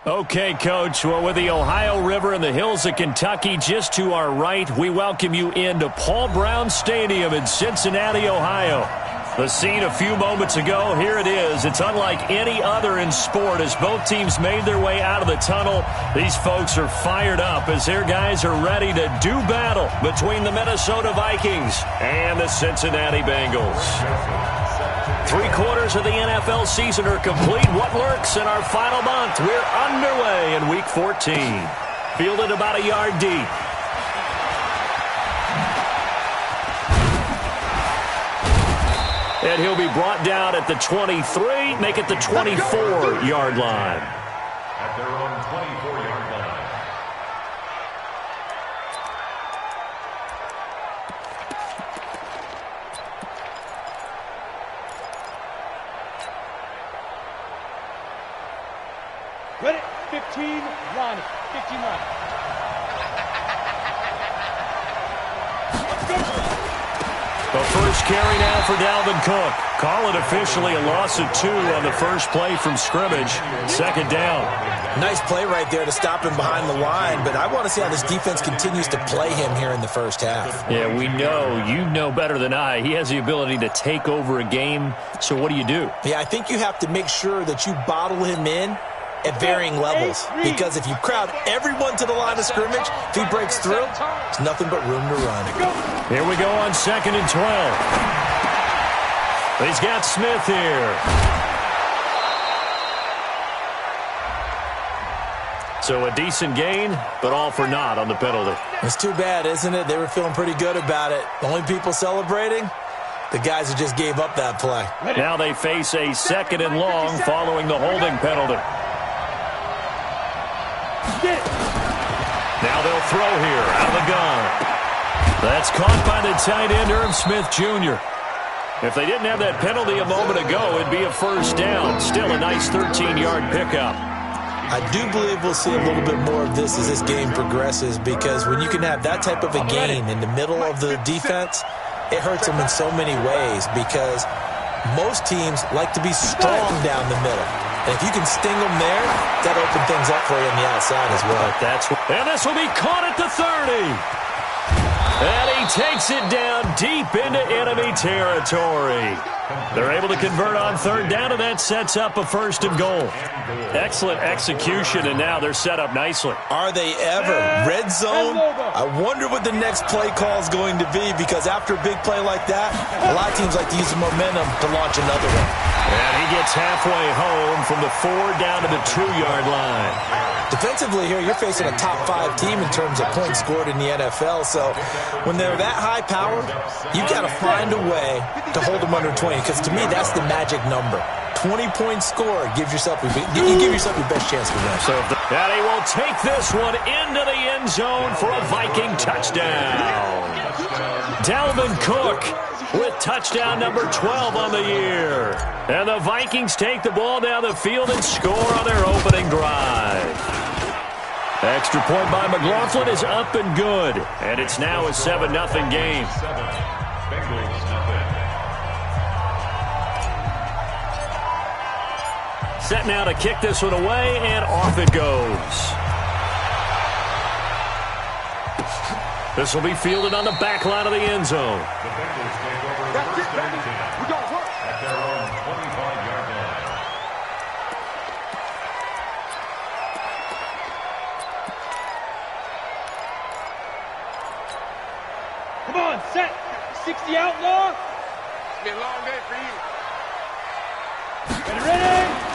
Okay, Coach. Well, with the Ohio River and the hills of Kentucky just to our right, we welcome you into Paul Brown Stadium in Cincinnati, Ohio. The scene a few moments ago, here it is. It's unlike any other in sport as both teams made their way out of the tunnel. These folks are fired up as their guys are ready to do battle between the Minnesota Vikings and the Cincinnati Bengals. 3/4 of the NFL season are complete. What lurks in our final month? We're underway in Week 14. Fielded about a yard deep. And he'll be brought down at the 23, make it the 24-yard line. At their own 24-yard line. Ready, 15, Ronnie. 15, Ronnie. The first carry now for Dalvin Cook. Call it officially a loss of 2 on the first play from scrimmage. Second down. Nice play right there to stop him behind the line, but I want to see how this defense continues to play him here in the first half. Yeah, we know. You know better than I. He has the ability to take over a game, so what do? Yeah, I think you have to make sure that you bottle him in at varying levels, because if you crowd everyone to the line of scrimmage, if he breaks through, there's nothing but room to run. Here we go on 2nd and 12. He's got Smith here. So a decent gain, but all for naught on the penalty. It's too bad, isn't it? They were feeling pretty good about it. The only people celebrating, the guys who just gave up that play. Now they face a 2nd and long following the holding penalty. Now they'll throw here out of the gun. That's caught by the tight end, Irv Smith Jr. If they didn't have that penalty a moment ago, it'd be a first down. Still a nice 13-yard pickup. I do believe we'll see a little bit more of this as this game progresses, because when you can have that type of a gain in the middle of the defense, it hurts them in so many ways, because most teams like to be strong down the middle. And if you can sting them there, that opens things up for you on the outside as well. And this will be caught at the 30. And he takes it down deep into enemy territory. They're able to convert on 3rd down, and that sets up a 1st and goal. Excellent execution, and now they're set up nicely. Are they ever? Red zone? I wonder what the next play call is going to be, because after a big play like that, a lot of teams like to use the momentum to launch another one. And he gets halfway home from the 4 down to the 2-yard line. Defensively here, you're facing a top 5 team in terms of points scored in the NFL. So when they're that high powered, you've got to find a way to hold them under 20. Because to me, that's the magic number. 20 points scored gives yourself you give yourself your best chance to win. So and he will take this one into the end zone for a Viking touchdown. Dalvin Cook with touchdown number 12 on the year. And the Vikings take the ball down the field and score on their opening drive. Extra point by McLaughlin is up and good. And it's now a 7-0 game. Set now to kick this one away, and off it goes. This will be fielded on the back line of the end zone. The Bengals take over first and 10 at their own 25-yard line. Come on, set. 60 outlaw. It's been a long day for you. Ready?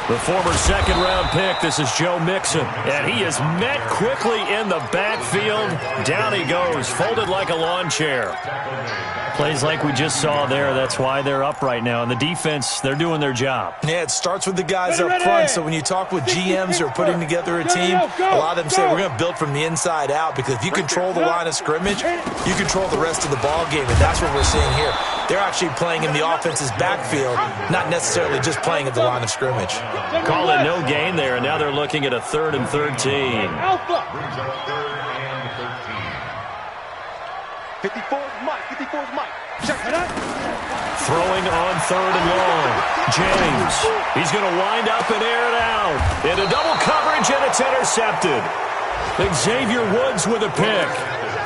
The former second-round pick, this is Joe Mixon. And he is met quickly in the backfield. Down he goes, folded like a lawn chair. Plays like we just saw there. That's why they're up right now. And the defense, they're doing their job. Yeah, it starts with the guys up front. So when you talk with GMs who are putting together a team, a lot of them say we're going to build from the inside out, because if you control the line of scrimmage, you control the rest of the ball game. And that's what we're seeing here. They're actually playing in the offense's backfield, not necessarily just playing at the line of scrimmage. Call it no gain there, and now they're looking at a 3rd and 13. 54's Mike. 54's Mike. Check it out. Throwing on 3rd and long. James. He's going to wind up and air it out. Into double coverage, and it's intercepted. Xavier Woods with a pick.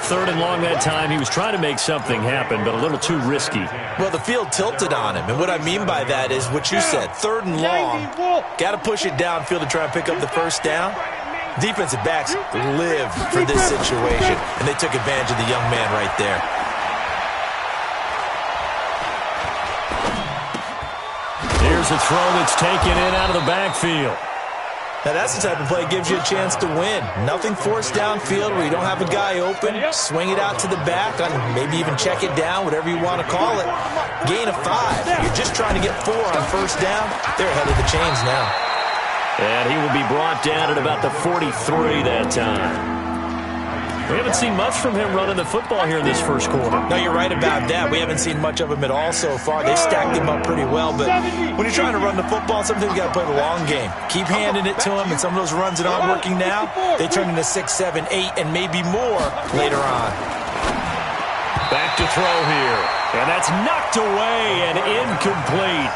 3rd and long that time. He was trying to make something happen, but a little too risky. Well, the field tilted on him, and what I mean by that is what you said. 3rd and long. Got to push it downfield to try and pick up the first down. Defensive backs live for this situation, and they took advantage of the young man right there. Here's a throw that's taken in out of the backfield. Now, that's the type of play that gives you a chance to win. Nothing forced downfield where you don't have a guy open. Swing it out to the back, maybe even check it down, whatever you want to call it. Gain of 5. You're just trying to get 4 on first down. They're ahead of the chains now. And he will be brought down at about the 43 that time. We haven't seen much from him running the football here in this first quarter. No, you're right about that. We haven't seen much of him at all so far. They stacked him up pretty well, but when you're trying to run the football, sometimes you got to play the long game. Keep handing it to him, and some of those runs that aren't working now, they turn into 6, 7, 8, and maybe more later on. Back to throw here, and that's knocked away and incomplete.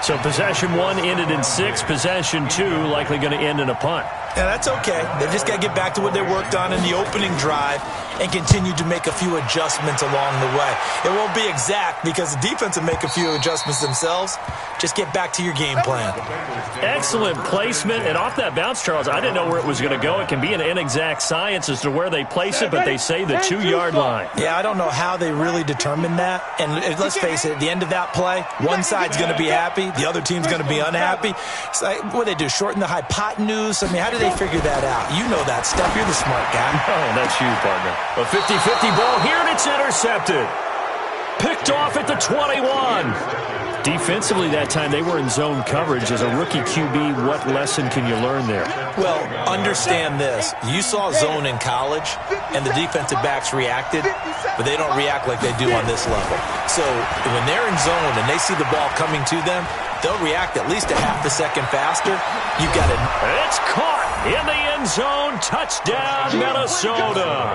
So possession 1 ended in 6. Possession 2 likely going to end in a punt. Yeah, that's okay. They just got to get back to what they worked on in the opening drive and continue to make a few adjustments along the way. It won't be exact because the defense will make a few adjustments themselves. Just get back to your game plan. Excellent placement. And off that bounce, Charles, I didn't know where it was going to go. It can be an inexact science as to where they place it, but they say the 2-yard line. Yeah, I don't know how they really determined that. And let's face it, at the end of that play, one side's going to be happy, the other team's going to be unhappy. It's like, what do they do, shorten the hypotenuse? I mean, how do they figure that out? You know that stuff. You're the smart guy. Oh, that's you, partner. A 50-50 ball here, and it's intercepted. Picked off at the 21. Defensively that time, they were in zone coverage. As a rookie QB, what lesson can you learn there? Well, understand this. You saw zone in college, and the defensive backs reacted, but they don't react like they do on this level. So when they're in zone and they see the ball coming to them, they'll react at least a half a second faster. You've got to... It's caught in the end zone. Touchdown, Minnesota.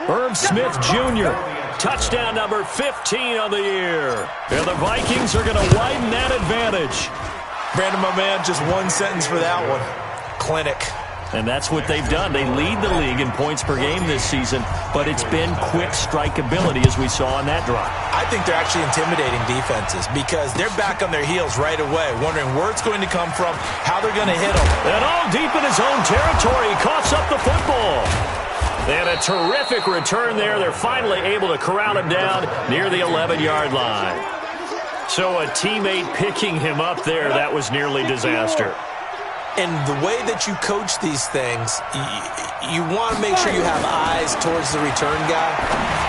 Herb Smith Jr., touchdown number 15 on the year. And the Vikings are going to widen that advantage. Brandon, my man, just one sentence for that one. Clinic. And that's what they've done. They lead the league in points per game this season, but it's been quick strike ability as we saw on that drive. I think they're actually intimidating defenses because they're back on their heels right away, wondering where it's going to come from, how they're going to hit them. And all deep in his own territory, he coughs up the football. And a terrific return there. They're finally able to corral him down near the 11-yard line. So a teammate picking him up there, that was nearly disaster. And the way that you coach these things, you want to make sure you have eyes towards the return guy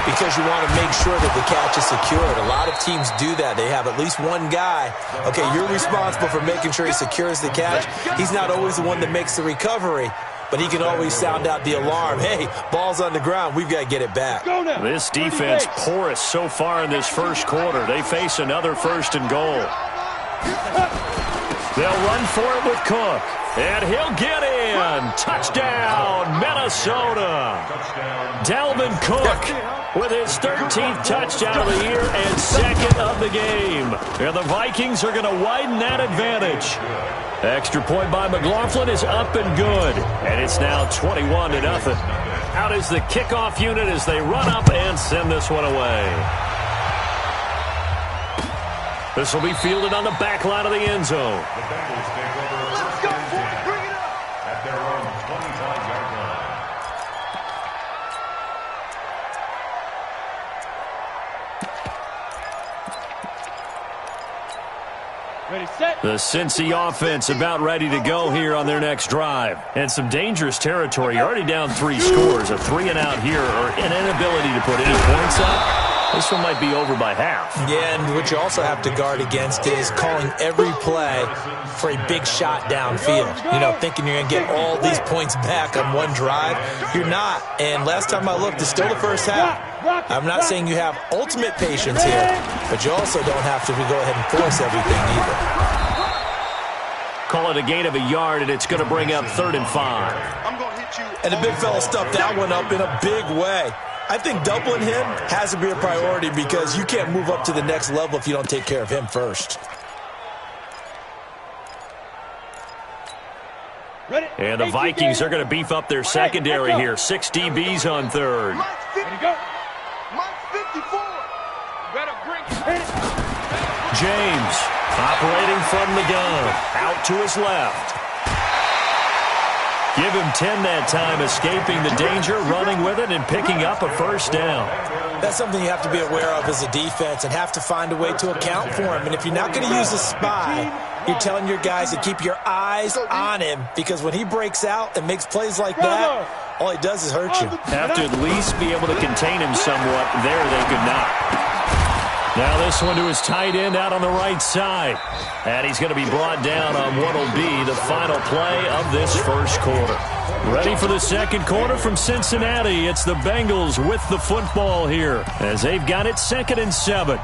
because you want to make sure that the catch is secured. A lot of teams do that. They have at least one guy. Okay, you're responsible for making sure he secures the catch. He's not always the one that makes the recovery, but he can always sound out the alarm. Hey, ball's on the ground. We've got to get it back. This defense porous so far in this first quarter. They face another 1st and goal. They'll run for it with Cook. And he'll get in. Touchdown, Minnesota. Dalvin Cook with his 13th touchdown of the year and 2nd of the game. And the Vikings are going to widen that advantage. Extra point by McLaughlin is up and good. And it's now 21-0. Out is the kickoff unit as they run up and send this one away. This will be fielded on the back line of the end zone. The Bengals take over. Let's go, boys. Bring it up. At their own 25-yard line. Ready, set. The Cincy offense about ready to go here on their next drive. And some dangerous territory. You're already down 3 scores. A 3-and-out here or an inability to put any points up. This one might be over by half. Yeah, and what you also have to guard against is calling every play for a big shot downfield. You know, thinking you're going to get all these points back on one drive. You're not. And last time I looked, it's still the first half. I'm not saying you have ultimate patience here, but you also don't have to go ahead and force everything either. Call it a gain of a yard, and it's going to bring up 3rd and 5. I'm going to hit you. And the big fella stuffed that one up in a big way. I think doubling him has to be a priority because you can't move up to the next level if you don't take care of him first. And the Vikings are going to beef up their secondary here. 6 DBs on third. James operating from the gun. Out to his left. Give him 10 that time, escaping the danger, running with it, and picking up a first down. That's something you have to be aware of as a defense and have to find a way to account for him. And if you're not going to use a spy, you're telling your guys to keep your eyes on him because when he breaks out and makes plays like that, all he does is hurt you. Have to at least be able to contain him somewhat. There they could not. Now this one to his tight end out on the right side. And he's going to be brought down on what will be the final play of this first quarter. Ready for the second quarter from Cincinnati. It's the Bengals with the football here as they've got it 2nd and 7.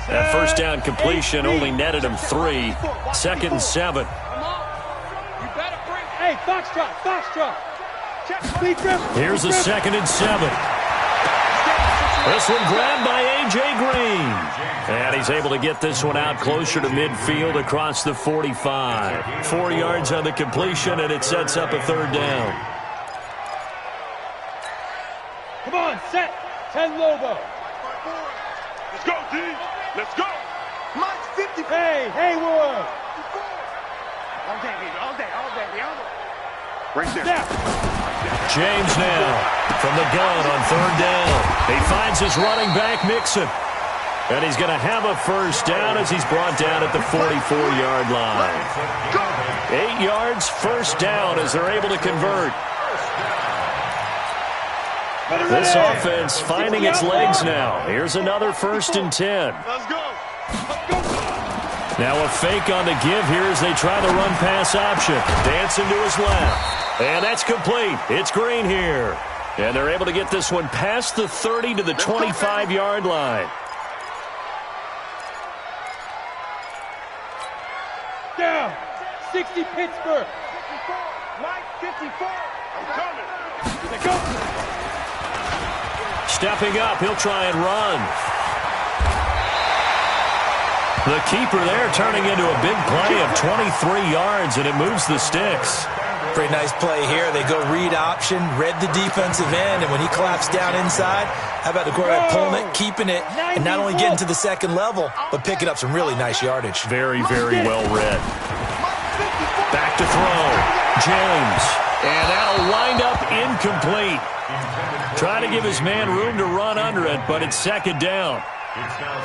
That first down completion only netted him 3. 2nd and 7. Hey, Foxtrot. Here's a 2nd and 7. This one grabbed by A.J. Green. And he's able to get this one out closer to midfield across the 45. 4 yards on the completion, and it sets up a third down. Come on, set. 10 Lobo. Let's go, D. Let's go. Mike's 50. Hey, Haywood. All day. Right there. Snap. James now from the gun on third down. He finds his running back, Mixon. And he's going to have a first down as he's brought down at the 44-yard line. 8 yards, first down as they're able to convert. This offense finding its legs now. Here's another 1st and 10. Let's go. Now a fake on the give here as they try the run-pass option. Dancing to his left. And that's complete. It's Green here. And they're able to get this one past the 30 to the 25-yard line. Down. 60 Pittsburgh. Mike 54. I'm coming. Let's go. Stepping up, he'll try and run. The keeper there turning into a big play of 23 yards, and it moves the sticks. Pretty nice play here. They go read option, read the defensive end, and when he collapsed down inside, how about the quarterback pulling it, keeping it, and not only getting to the second level, but picking up some really nice yardage. Very, very well read. Back to throw. James. And that'll wind up incomplete. Trying to give his man room to run under it, but it's 2nd down.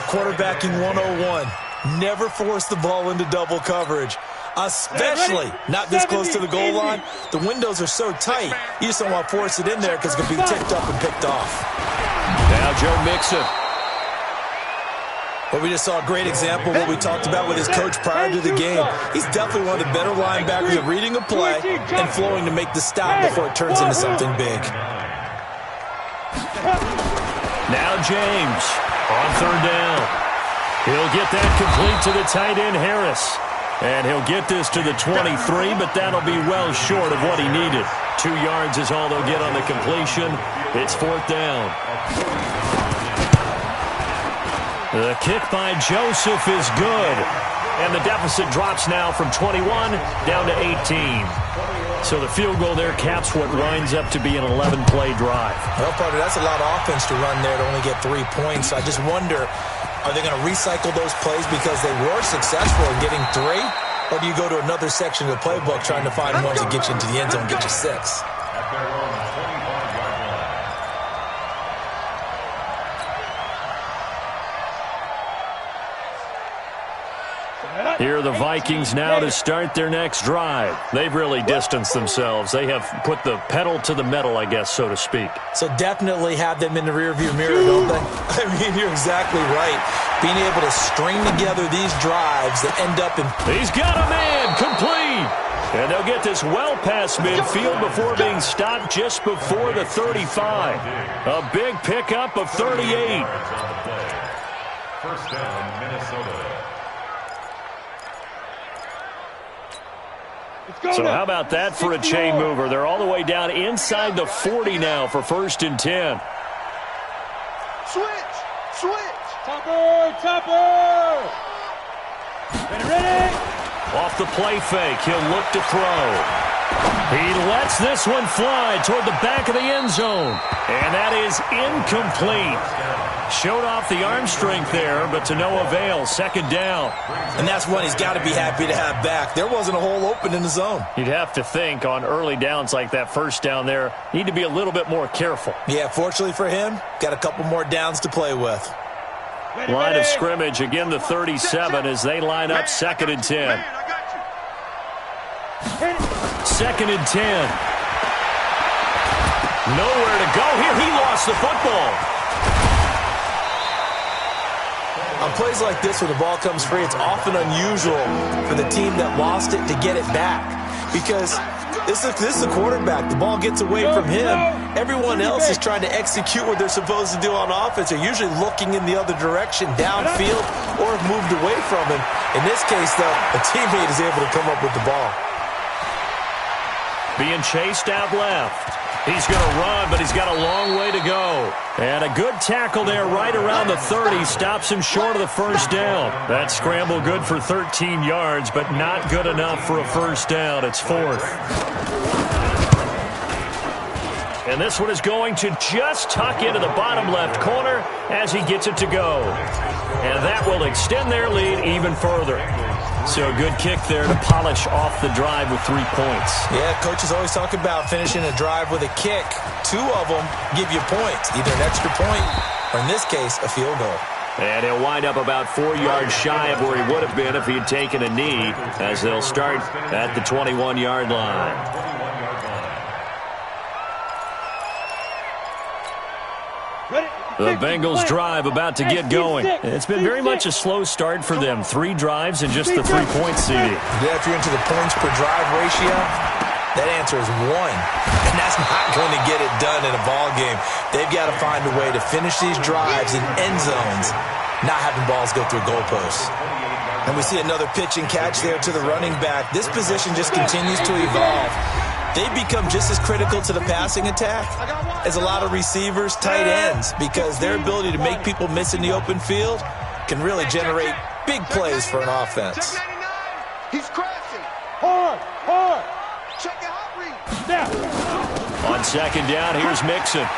Quarterbacking 101. Never force the ball into double coverage, especially not this close to the goal line. The windows are so tight, you just don't want to force it in there because it can be ticked up and picked off. Now Joe Mixon. Well, we just saw a great example of what we talked about with his coach prior to the game. He's definitely one of the better linebackers at reading a play and flowing to make the stop before it turns into something big. Now James on third down. He'll get that complete to the tight end, Harris. And he'll get this to the 23, but that'll be well short of what he needed. 2 yards is all they'll get on the completion. It's 4th down. The kick by Joseph is good. And the deficit drops now from 21 down to 18. So the field goal there caps what winds up to be an 11-play drive. Well, partner, that's a lot of offense to run there to only get 3 points. I just wonder, are they going to recycle those plays because they were successful in getting 3? Or do you go to another section of the playbook trying to find ones that get you into the end zone and get you 6? At their own 25-yard line. Here are the Vikings now to start their next drive. They've really distanced themselves. They have put the pedal to the metal, I guess, so to speak. So definitely have them in the rearview mirror, don't they? I mean, you're exactly right. Being able to string together these drives that end up in... He's got a man, complete. And they'll get this well past midfield before being stopped just before the 35. A big pickup of 38. First down, Minnesota. So how about that for a chain mover? They're all the way down inside the 40 now for 1st and 10. Switch. Topper. Ready. Off the play fake, he'll look to throw. He lets this one fly toward the back of the end zone. And that is incomplete. Showed off the arm strength there, but to no avail. 2nd down. And that's one he's got to be happy to have back. There wasn't a hole open in the zone. You'd have to think on early downs like that 1st down there, need to be a little bit more careful. Yeah, fortunately for him, got a couple more downs to play with. Line of scrimmage, again the 37 as they line up 2nd and 10. 2nd and 10. Nowhere to go here. He lost the football. On plays like this where the ball comes free, it's often unusual for the team that lost it to get it back. Because this is the quarterback. The ball gets away from him. Everyone else is trying to execute what they're supposed to do on offense. They're usually looking in the other direction, downfield, or have moved away from him. In this case, though, a teammate is able to come up with the ball. Being chased out left. He's going to run, but he's got a long way to go. And a good tackle there right around the 30. Stops him short of the 1st down. That scramble good for 13 yards, but not good enough for a 1st down. It's 4th. And this one is going to just tuck into the bottom left corner as he gets it to go. And that will extend their lead even further. So a good kick there to polish off the drive with 3 points. Yeah, coaches always talk about finishing a drive with a kick. 2 of them give you points, either an extra point or, in this case, a field goal. And he'll wind up about 4 yards shy of where he would have been if he had taken a knee, as they'll start at the 21-yard line. The Bengals drive about to get going. It's been very much a slow start for them. 3 drives and just the 3-point CD. Yeah, if you're into the points per drive ratio, that answer is 1. And that's not going to get it done in a ball game. They've got to find a way to finish these drives in end zones, not having balls go through goalposts. And we see another pitch and catch there to the running back. This position just continues to evolve. They become just as critical to the passing attack as a lot of receivers, tight ends, because their ability to make people miss in the open field can really generate big plays for an offense. He's crashing. Hard. Check your hot read. Now. On 2nd down, here's Mixon.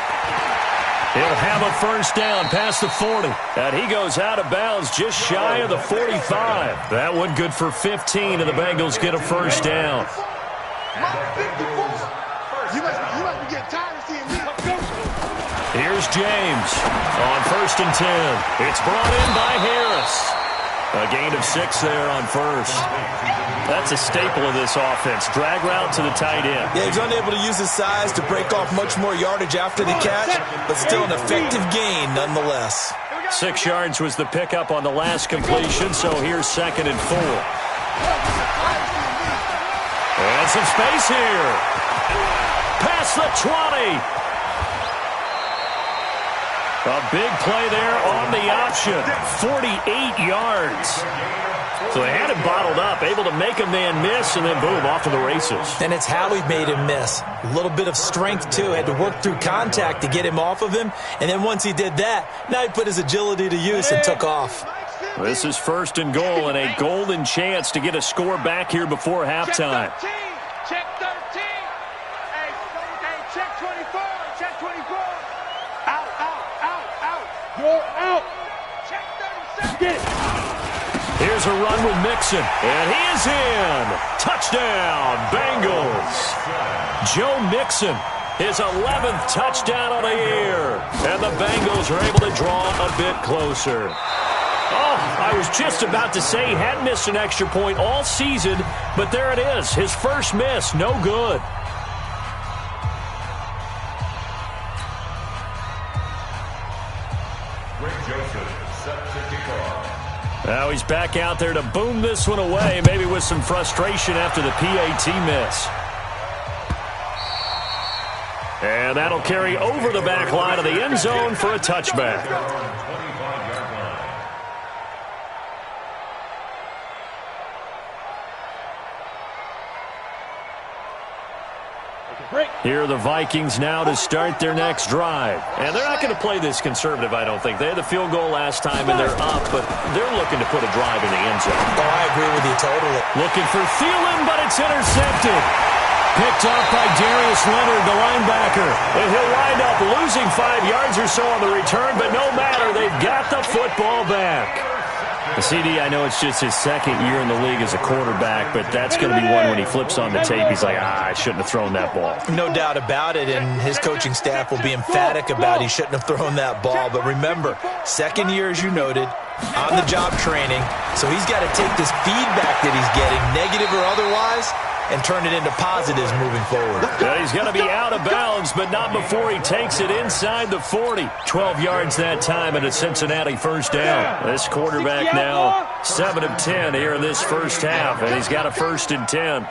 He'll have a 1st down past the 40. And he goes out of bounds just shy of the 45. That one good for 15, and the Bengals get a 1st down. You must be getting tired of seeing me. Here's James on 1st and 10. It's brought in by Harris. A gain of 6 there on 1st. That's a staple of this offense. Drag route to the tight end. Yeah, he's unable to use his size to break off much more yardage after the catch, but still an effective gain nonetheless. 6 yards was the pickup on the last completion, so here's 2nd and 4. And some space here. Past the 20. A big play there on the option. 48 yards. So they had him bottled up, able to make a man miss, and then boom, off to the races. And it's how he made him miss. A little bit of strength, too. Had to work through contact to get him off of him. And then once he did that, now he put his agility to use and took off. This is 1st and goal and a golden chance to get a score back here before halftime. Check 13. Hey, check 24. Check 24. Out. You're out. Check 37. Get it. Here's a run with Mixon, and he is in. Touchdown, Bengals. Joe Mixon, his 11th touchdown on the year. And the Bengals are able to draw a bit closer. Oh, I was just about to say he hadn't missed an extra point all season, but there it is, his first miss, no good. Now he's back out there to boom this one away, maybe with some frustration after the PAT miss. And that'll carry over the back line of the end zone for a touchback. Here are the Vikings now to start their next drive. And they're not going to play this conservative, I don't think. They had the field goal last time, and they're up, but they're looking to put a drive in the end zone. Oh, I agree with you totally. Looking for Thielen, but it's intercepted. Picked up by Darius Leonard, the linebacker. And he'll wind up losing 5 yards or so on the return, but no matter, they've got the football back. The CD, I know it's just his second year in the league as a quarterback, but that's going to be one when he flips on the tape. He's like, I shouldn't have thrown that ball. No doubt about it, and his coaching staff will be emphatic about he shouldn't have thrown that ball. But remember, second year, as you noted, on-the-job training, so he's got to take this feedback that he's getting, negative or otherwise, and turn it into positives moving forward. Yeah, he's going to be out of bounds, but not before he takes it inside the 40. 12 yards that time and a Cincinnati first down. This quarterback now 7 of 10 here in this first half, and he's got a 1st and 10.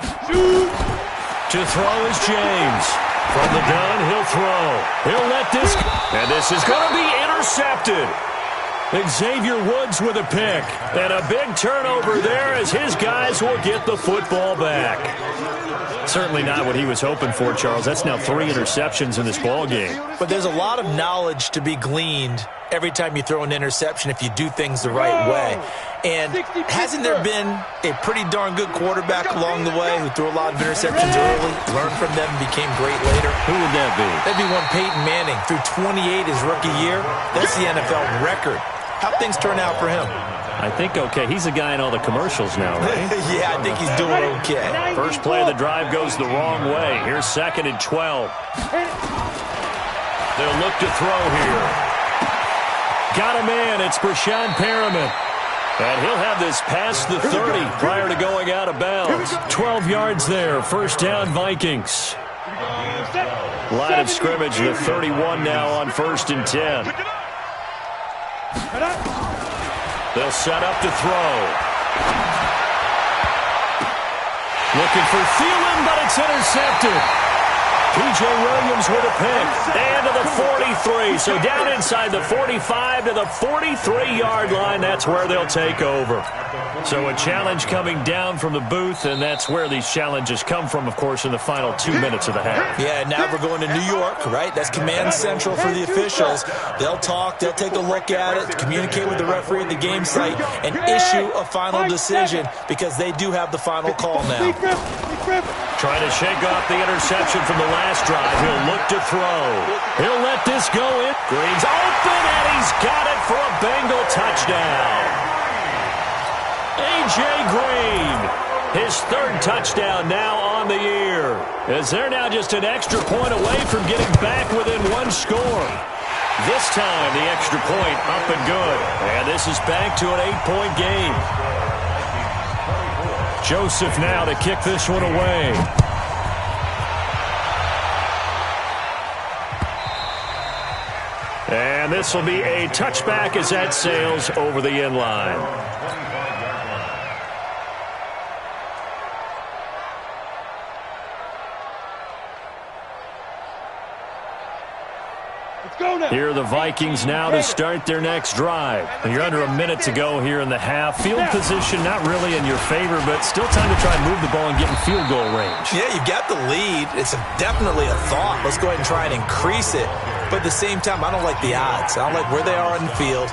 To throw is James. From the gun, he'll throw. He'll let this, and this is going to be intercepted. Xavier Woods with a pick. And a big turnover there as his guys will get the football back. Certainly not what he was hoping for, Charles. That's now 3 interceptions in this ball game. But there's a lot of knowledge to be gleaned every time you throw an interception if you do things the right way. And hasn't there been a pretty darn good quarterback along the way who threw a lot of interceptions early, learned from them, and became great later? Who would that be? That'd be one Peyton Manning. Threw 28 his rookie year. That's the NFL record. How'd things turn out for him? I think okay. He's a guy in all the commercials now, right? Yeah, I think he's doing okay. First play of the drive goes the wrong way. Here's 2nd and 12. They'll look to throw here. Got a man. It's Brashad Perriman. And he'll have this past the 30 prior to going out of bounds. 12 yards there. First down, Vikings. Line of scrimmage, the 31 now on 1st and 10. They'll set up to throw. Looking for Thielen, but it's intercepted. P.J. Williams with a pick. And to the 43. So down inside the 45 to the 43-yard line. That's where they'll take over. So a challenge coming down from the booth, and that's where these challenges come from, of course, in the final 2 minutes of the half. Yeah, now we're going to New York, right? That's command central for the officials. They'll talk, they'll take a look at it, communicate with the referee at the game site, and issue a final decision because they do have the final call now. Trying to shake off the interception from the last drive. He'll look to throw. He'll let this go in. Green's open, and he's got it for a Bengal touchdown. A.J. Green, his 3rd touchdown now on the year. As they're now just an extra point away from getting back within 1 score. This time, the extra point up and good. And this is back to an 8-point game. Joseph now to kick this one away. And this will be a touchback as that sails over the end line. Here are the Vikings now to start their next drive. You're under a minute to go here in the half. Field position not really in your favor, but still time to try and move the ball and get in field goal range. Yeah, you've got the lead. It's definitely a thought. Let's go ahead and try and increase it. But at the same time, I don't like the odds. I don't like where they are on the field.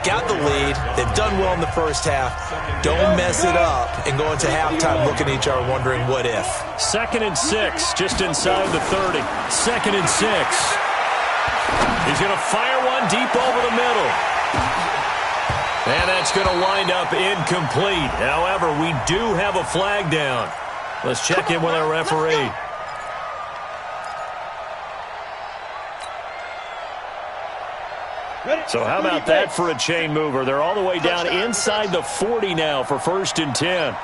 Got the lead. They've done well in the first half. Don't mess it up and go into halftime looking at each other wondering what if. 2nd and 6, just inside the 30. 2nd and 6. He's going to fire one deep over the middle. And that's going to wind up incomplete. However, we do have a flag down. Let's check in with our referee. So how about that for a chain mover? They're all the way down inside the 40 now for 1st and 10.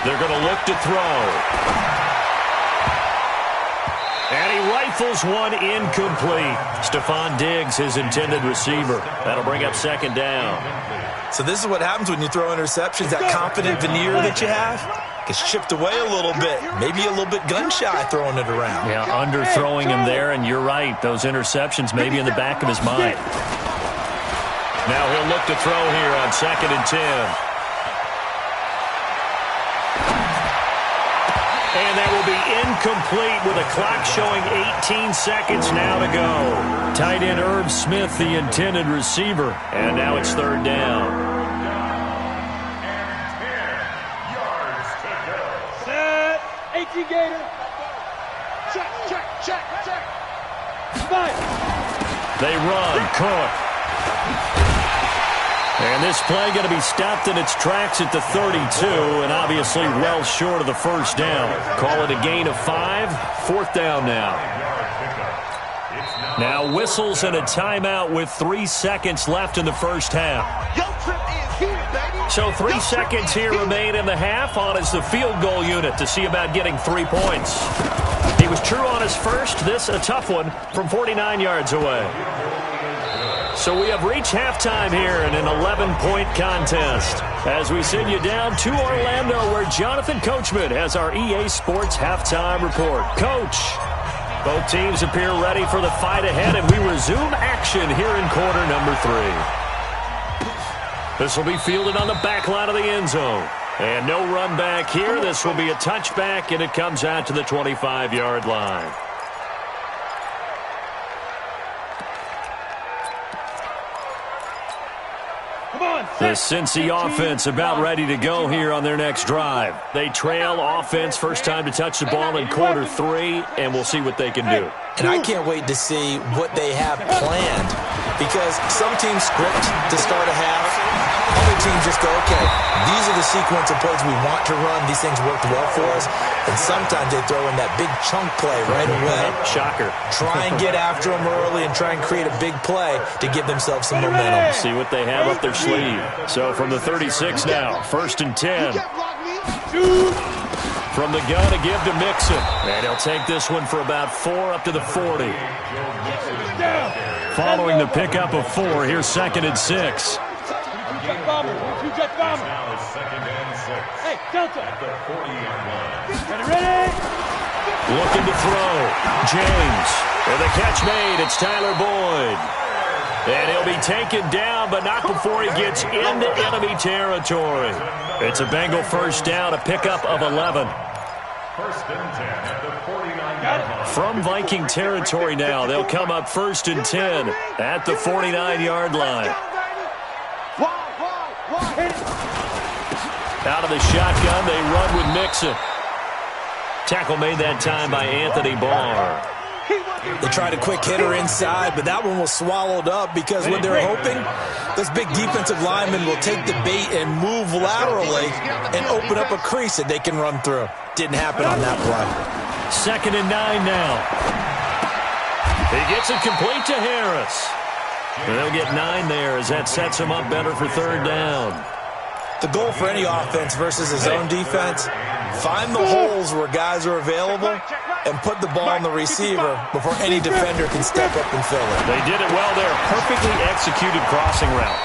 They're going to look to throw. And he rifles one incomplete. Stephon Diggs, his intended receiver. That'll bring up 2nd down. So this is what happens when you throw interceptions. That confident veneer that you have gets chipped away a little bit. Maybe a little bit gun-shy throwing it around. Yeah, underthrowing him there, and you're right. Those interceptions may be in the back of his mind. Now he'll look to throw here on 2nd and 10. And that will be incomplete with a clock showing 18 seconds now to go. Tight end Herb Smith, the intended receiver. And now it's third down. And 10 yards to go. Set. 18 Gator. Check. Fine. They run. Cook. And this play going to be stopped in its tracks at the 32, and obviously well short of the first down. Call it a gain of 5. Fourth down now. Now whistles and a timeout with 3 seconds left in the first half. So 3 seconds here remain in the half. On is the field goal unit to see about getting 3 points. He was true on his first. This a tough one from 49 yards away. So we have reached halftime here in an 11-point contest as we send you down to Orlando where Jonathan Coachman has our EA Sports halftime report. Coach, both teams appear ready for the fight ahead, and we resume action here in quarter number 3. This will be fielded on the back line of the end zone. And no run back here. This will be a touchback, and it comes out to the 25-yard line. The Cincy offense about ready to go here on their next drive. They trail offense first time to touch the ball in quarter 3, and we'll see what they can do. And I can't wait to see what they have planned because some teams script to start a half. Other teams just go, okay, these are the sequence of plays we want to run. These things worked well for us. And sometimes they throw in that big chunk play right away. Shocker. Try and get after them early and try and create a big play to give themselves some momentum. See what they have up their sleeve. So from the 36 now, 1st and 10. From the gun to give to Mixon. And he'll take this one for about 4 up to the 40. Following the pickup of 4, here's 2nd and 6. Jet bomber. 2 jet bomber. Now it's 2nd and 6. Hey, Delta. At the 40-yard line. Ready? Looking to throw. James. And the catch made. It's Tyler Boyd. And he'll be taken down, but not before he gets into enemy territory. It's a Bengal first down, a pickup of 11. 1st and 10 at the 49-yard line. From Viking territory now, they'll come up 1st and 10 at the 49-yard line. Out of the shotgun, they run with Mixon. Tackle made that time by Anthony Barr. They tried a quick hitter inside, but that one was swallowed up because what they're hoping, those big defensive linemen will take the bait and move laterally and open up a crease that they can run through. Didn't happen on that play. 2nd and 9 now. He gets it complete to Harris. And they'll get 9 there as that sets him up better for 3rd down. The goal for any offense versus his own defense, find the holes where guys are available and put the ball on the receiver before any defender can step up and fill it. They did it well there. Perfectly executed crossing route.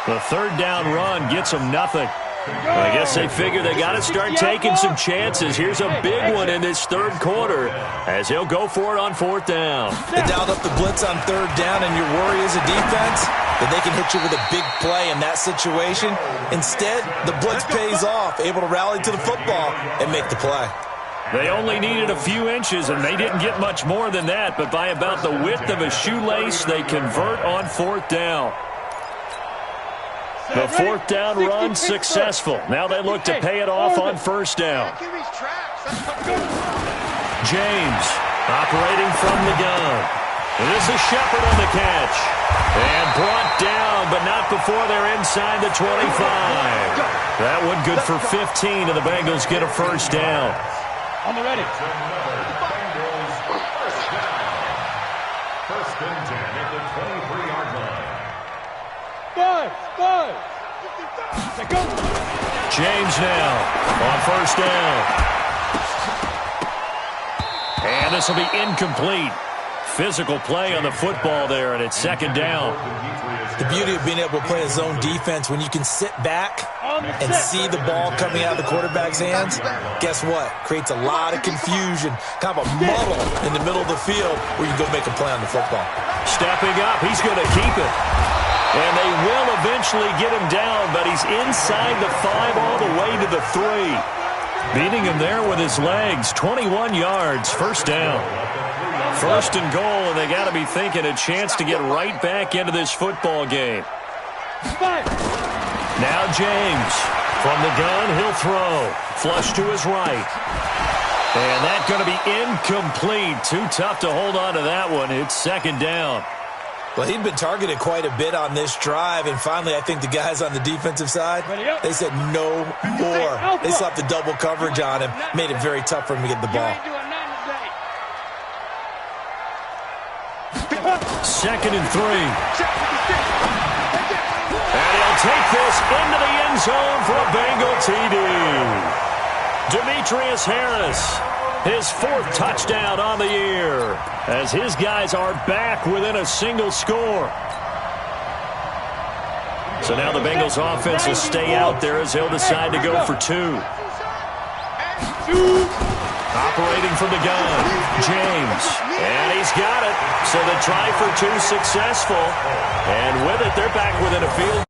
The 3rd down run gets them nothing. I guess they figure they got to start taking some chances. Here's a big one in this 3rd quarter as he'll go for it on 4th down. They dialed up the blitz on 3rd down, and your worry as a defense that they can hit you with a big play in that situation. Instead, the blitz pays off, able to rally to the football and make the play. They only needed a few inches, and they didn't get much more than that, but by about the width of a shoelace, they convert on 4th down. The 4th down run successful. Now they look to pay it off on 1st down. James operating from the gun. This is Shepard on the catch. And brought down, but not before they're inside the 25. That one good for 15, and the Bengals get a 1st down. I'm ready. Bengals first down. 1st and 10 at the 23-yard line. Five. Go. James now on 1st down. And this will be incomplete. Physical play on the football there, and it's 2nd down. The beauty of being able to play a zone defense, when you can sit back and see the ball coming out of the quarterback's hands, guess what? Creates a lot of confusion, kind of a muddle in the middle of the field where you can go make a play on the football. Stepping up, he's going to keep it. And they will eventually get him down, but he's inside the 5 all the way to the 3. Beating him there with his legs. 21 yards, first down. First and goal, and they got to be thinking a chance to get right back into this football game. Now James. From the gun, he'll throw. Flush to his right. And that's going to be incomplete. Too tough to hold on to that one. It's second down. Well, he'd been targeted quite a bit on this drive, and finally I think the guys on the defensive side, they said no more. They slapped the double coverage on him, made it very tough for him to get the ball. Second and 3. And he'll take this into the end zone for a Bengal TD. Demetrius Harris, his 4th touchdown on the year, as his guys are back within a single score. So now the Bengals offense will stay out there as they'll decide to go for 2. Operating from the gun, James, and he's got it. So the try for 2 successful, and with it, they're back within a field.